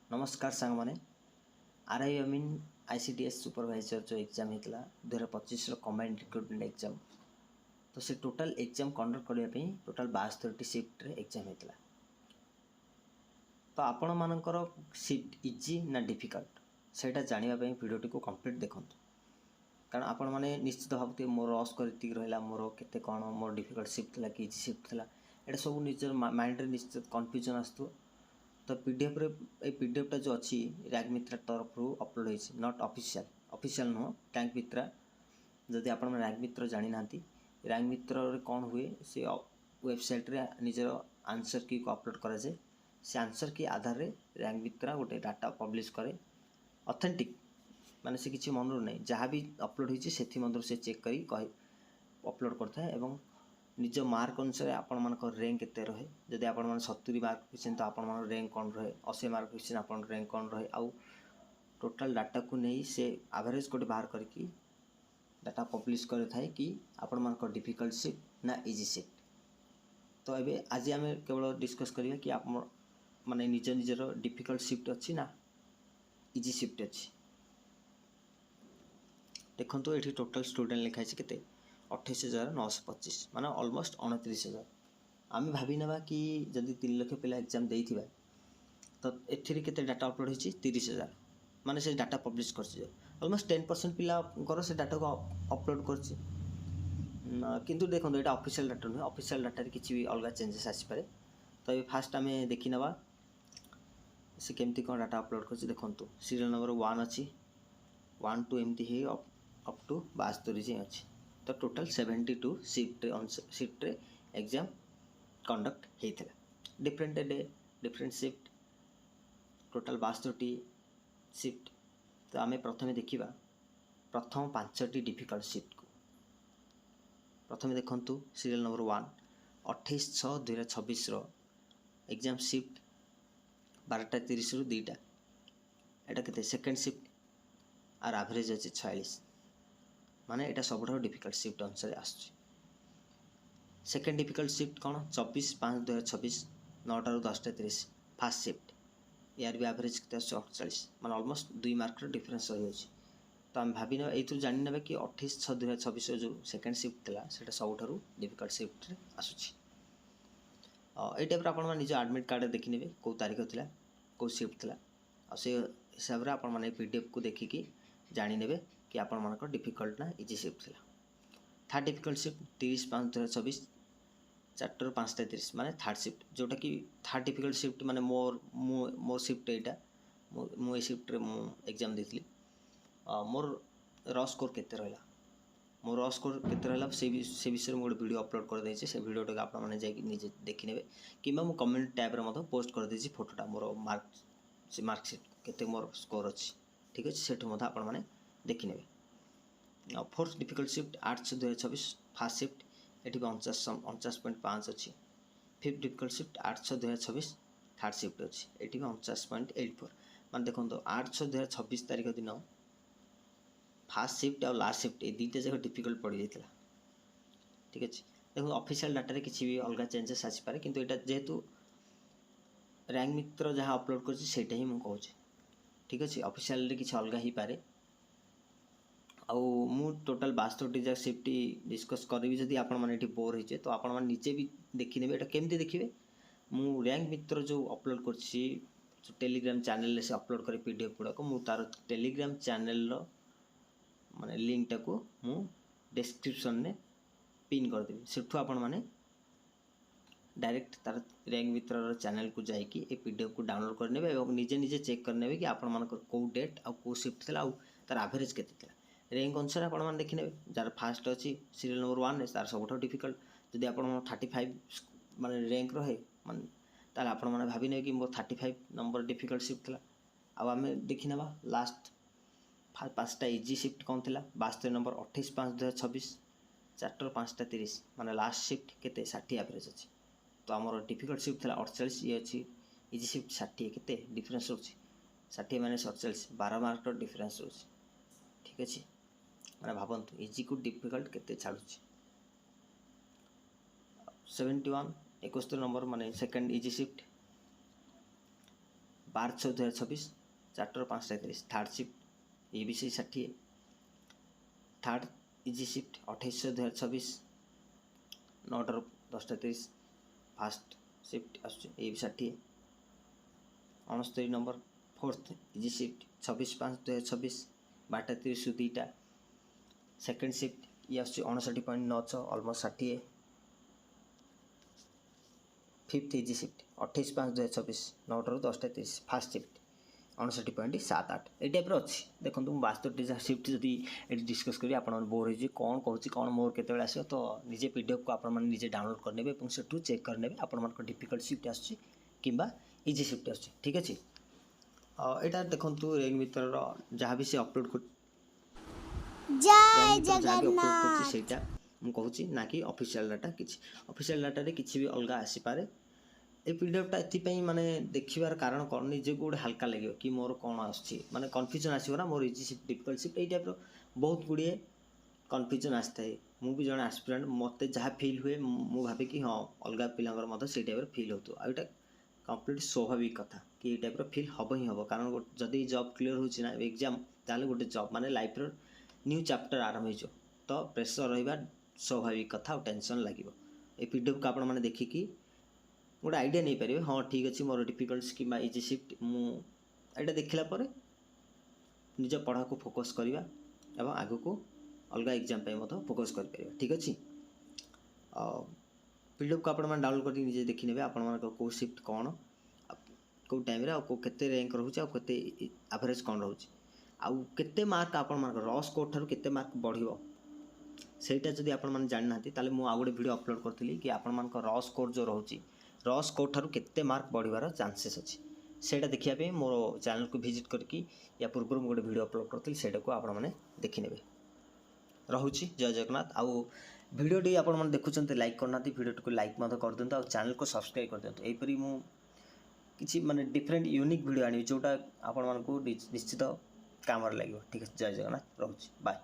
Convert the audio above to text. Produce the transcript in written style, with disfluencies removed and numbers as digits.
नमस्कार सांग माने आरआई अमीन आईसीडीएस सुपरवाइजर जो एग्जाम होता 2025 कम्बाइंड रिक्रुटमेंट एग्जाम तो से टोटल एग्जाम कंडक्ट करने टोटल 72 शिफ्ट एग्जाम होता तो आपण मानकर शिफ्ट इजी ना डिफिकल्ट सेटा जानापी भिडियोटी को कंप्लीट देखूँ कारण आपण मैंने निश्चित भावते मोर रस करती रहा मोर केते कौन मोर डिफिकल्ट शिफ्ट थी कि इजी शिफ्ट थी यहाँ सब निजर माइंड में निश्चित कन्फ्यूजन आसू तो पीडीएफ रे ए पीडीएफटा जो अच्छी रैंक मित्रा तरफ अपलोड होती नॉट ऑफिशियल नुह रैंक मित्रा जदि आप रैंक मित्र जानी ना रैंक मित्र रे कौन हुए से वेबसाइट रे निजर आंसर की को अपलोड कराए से आंसर की आधार रे रैंक मित्रा गोटे डाटा पब्लिश करे ऑथेंटिक माने से किसी मन नहीं जहाँ भी अपलोड होती से चेक करी अपलोड करता है एवं निज मार्क अनुसार आपण मान रैंक केते रहे जदि आपण मान 70 मार्क पिछन तो आपण मान रैंक कौन रहे 80 मार्क पिछन आपण रैंक कौन रहे आउ टोटल डाटा को नहीं से एवरेज कोटे बाहर करके डाटा पब्लिश करे थाए कि आपण मान डिफिकल्ट शिफ्ट ना इजी शिफ्ट तो एबे आज आम केवल डिस्कस करिया कि आप माने निज निजर डिफिकल्ट शिफ्ट अच्छी ना इजी शिफ्ट अच्छी देखो तो ये टोटल स्टूडेंट लिखाई केते 28,925 माने ऑलमोस्ट 29,000 आम भावी ना कि जदि 3 लाख पिला एग्जाम देइथिबा तो एथिरे केते डाटा अपलोड होची 30,000 माने से डाटा पब्लिश करछि ऑलमोस्ट 10% पिला कर से डाटा को अपलोड करछि किंतु देखो एटा ऑफिशियल डाटा नुह ऑफिशियल डाटा रे किछि भी अलगा चेंजेस आसी पारे तो ये फास्ट आम देखि नबा से केमती कोन डाटा अपलोड करछि देखंतु सीरियल नंबर 1 अछि 1 2 एमती हे अप टू 72 जे अछि तो टोटल 72 शिफ्ट रे एग्जाम कंडक्ट होता different day different shift total 62 shift तो आम प्रथम देखा प्रथम 5टी डिफिकल्ट शिफ्ट को प्रथम देखंतु सीरियल नंबर 1 28/6/2026 एग्जाम शिफ्ट 12:30 रु 2टा एटा केते सेकंड शिफ्ट आर एवरेज अच्छे 46 माने एटा सबुठ डिफिकल्ट शिफ्ट अनुसार आसुची सेकेंड डिफिकल्ट शिफ्ट कौन 24/5/2026 9टा रु 10:30 फास्ट शिफ्ट यार भी एवरेज के 48 माने ऑलमोस्ट 2 मार्क डिफरेंस रही है तो आम भावी ना ये जानी ना कि 28/6/2026 जो सेकेंड शिफ्ट था से सबुठ डिफिकल्ट शिफ्ट आसूची ये टाइप आप निज एडमिट कार्ड देखने कौ तारीख थी कौ शिफ्ट थी से हिसाब से आपण मैंने पीडीएफ को देखिकी जाने कि आपण मानक डिफिकल्ट ना इजी शिफ्ट थी थर्ड डिफिकल्ट शिफ्ट 30/5/2026 4 रु 5:30 माने थर्ड शिफ्ट जोटा कि थर्ड डिफिकल्ट शिफ्ट माने मोर शिफ्ट यहाँ मुझे शिफ्ट रे एग्जाम देती मोर र स्कोर केते रहा मोर र स्कोर केते रहा से विषय में गोटे वीडियो अपलोड कर देछि से वीडियोटा को आपण माने जाई निजे देखि नेबे किबा मु कमेंट टैब रे मतो पोस्ट कर देछि फोटोटा मोर मार्कशीट केते मोर स्कोर अछि ठीक अछि सेठु मतो आपण माने देखि नेबे fourth difficult shift 8/6/2026 fast shift eighty 49.5 अच्छी fifth difficult shift 8/6/2026 third shift अच्छी एटी 49.84 मान देखो 8/6/2026 तारीख दिन फास्ट शिफ्ट और लास्ट शिफ्ट ये दुईटा जगह डिफिकल्ट पड़ जाता ठीक अच्छे देखो ऑफिशियल डाटा रे किसी भी अलग चेंजेस आसीपारे किंतु एटा जेहेतु रैंक मित्र जहाँ अपलोड करटा ही मुझे कहूँ ठीक अच्छे ऑफिशियल किसी अलग ही पारे आउ मु टोटल 62 जगह शिफ्ट डिस्कस करी जदि आपण माने बोर होइचे तो आपण माने निजे भी देखि नेबे एटा केमती देखिबे मु रैंक मित्र जो अपलोड करछि टेलीग्राम चैनल से अपलोड करे पीडीएफ गुडा को मु तार टेलीग्राम चैनल रो माने लिंक टाको मु डिस्क्रिप्शन में पिन कर देबी सेठु आपण माने डायरेक्ट तार रैंक मित्र रो चैनल को जाइकी ए पीडीएफ को डाउनलोड कर नेबे और निजे निजे चेक कर नेबे कि आपण मान को डेट आ को शिफ्ट थला आ तार एवरेज केते थला रैंक अनुसार आप देखने जार फास्ट अच्छी सीरियल नंबर 1 तार सब डिफिकल्ट जदि आप 35 माने रैंक रहे मान ताल आपण माने भाभी ने कि मोर 35 नंबर डिफिकल्ट शिफ्ट थला आम देखी ना लास्ट 5टा इजी शिफ्ट कौन थी 72 नंबर 28/5/2026 4 रु 5:30 माने लास्ट शिफ्ट केते 60 एवरेज अच्छी तो आमर डिफिकल्ट शिफ्ट थला 48 ये अच्छी इजी शिफ्ट 60 केते डिफरेंस रोची 60 माने 47 12 मार्क डिफरेंस रोची ठीक अच्छे मैंने भावतु इजी को डिफिकल्ट केते छाड़ू 71 71 नंबर माने second easy shift 12 2026 4 5 30 third shift ये भी से 60 third easy shift 28 2026 9 10 30 first shift आसुचे ये भी 60 69 नंबर फोर्थ इजी शिफ्ट 26 5 2026 12 30 2टा सेकेंड शिफ्ट ये आसुचे 59.96 almost 60 fifth easy shift 28 5 2026 9 10 30 first shift 59.78 ये टाइप अच्छी देखो मुझे 62 शिफ्ट जदि ये डिस्कस करी आप बोर हो कौन कहूँ कौन मोर केतबेले आसो तो निजे पीडीएफ को आप निजे डाउनलोड करने और सेठू चेक करने आप डिफिकल्ट शिफ्ट आसुची किंबा इजी शिफ्ट आसुची ठीक अच्छे यहाँ देखो रेंग मित्र जहाँ भी से अपलोड कर अपलोड मुझे ना कि ऑफिशियल डाटा किसी ऑफिशियल डाटा रे किसी भी अलग आसीपारे ए पीडीएफटा एपाई माने देखार कारण कौन निजे गोटे हल्का लगे कि मोर कौन आसुची माने कन्फ्यूजन आसो ना more easy shift difficult shift यही टाइप बहुत गुड़िए कन्फ्यूजन आसता है मुझे जड़े आस्पिरेंट मत जहाँ फिल हुए मुझे भावे कि हाँ अलग पिलांर से टाइप फिल हो आईटा कम्प्लीट स्वाभाविक कथा कि ये टाइप फिल हम ही हम कारण जदि जॉब क्लीयर होना एग्जाम ताले गोटे जॉब माने लाइफ न्यू चैप्टर आरंभ हो तो प्रेसर रहा स्वाभाविक कथा और टेंशन लगे ये पीडीएफ को आपने देखिकी गोटे आइडिया नहीं पारे हाँ ठीक अच्छे मोर डिफिकल्ट्स कि इजी शिफ्ट मुझे देखला निज पढ़ा को फोकस करवा एवं आगु को अलग एग्जाम फोकस कर ठीक अच्छे पीडीएफ को आपने डाउनलोड कर निजे देखी ने आपण कौ शिफ्ट कौन कौ टाइम के रैंक रोचे आते एवरेज कौन रोचे आउ केते मार्क आपण रॉ स्कोर ठार केते मार्क बढ़िबो सेटा जदि आपण माने जानि नांती ताले मु आ गोटे वीडियो अपलोड करथिली कि आपण मानक रॉ स्कोर जो रहउची रॉ स्कोर ठार केते मार्क बढ़िबार चांसेस अछि सेटा देखिया पे मोर चैनल को विजिट करके या पूर्व गोटे वीडियो अपलोड करथिली सेटा को आपण माने देखि नेबे रहुची जय जगन्नाथ आउ वीडियो टी आपण माने देखुचंते लाइक करना वीडियो को लाइक मत कर दियंतु आउ चैनल को सब्सक्राइब कर दियंतु एपरी मु किछि माने डिफरेंट यूनिक वीडियो आनी जोटा आपण मानकू निश्चित काम लगे ठीक है जय जगन्नाथ रहुची बाय।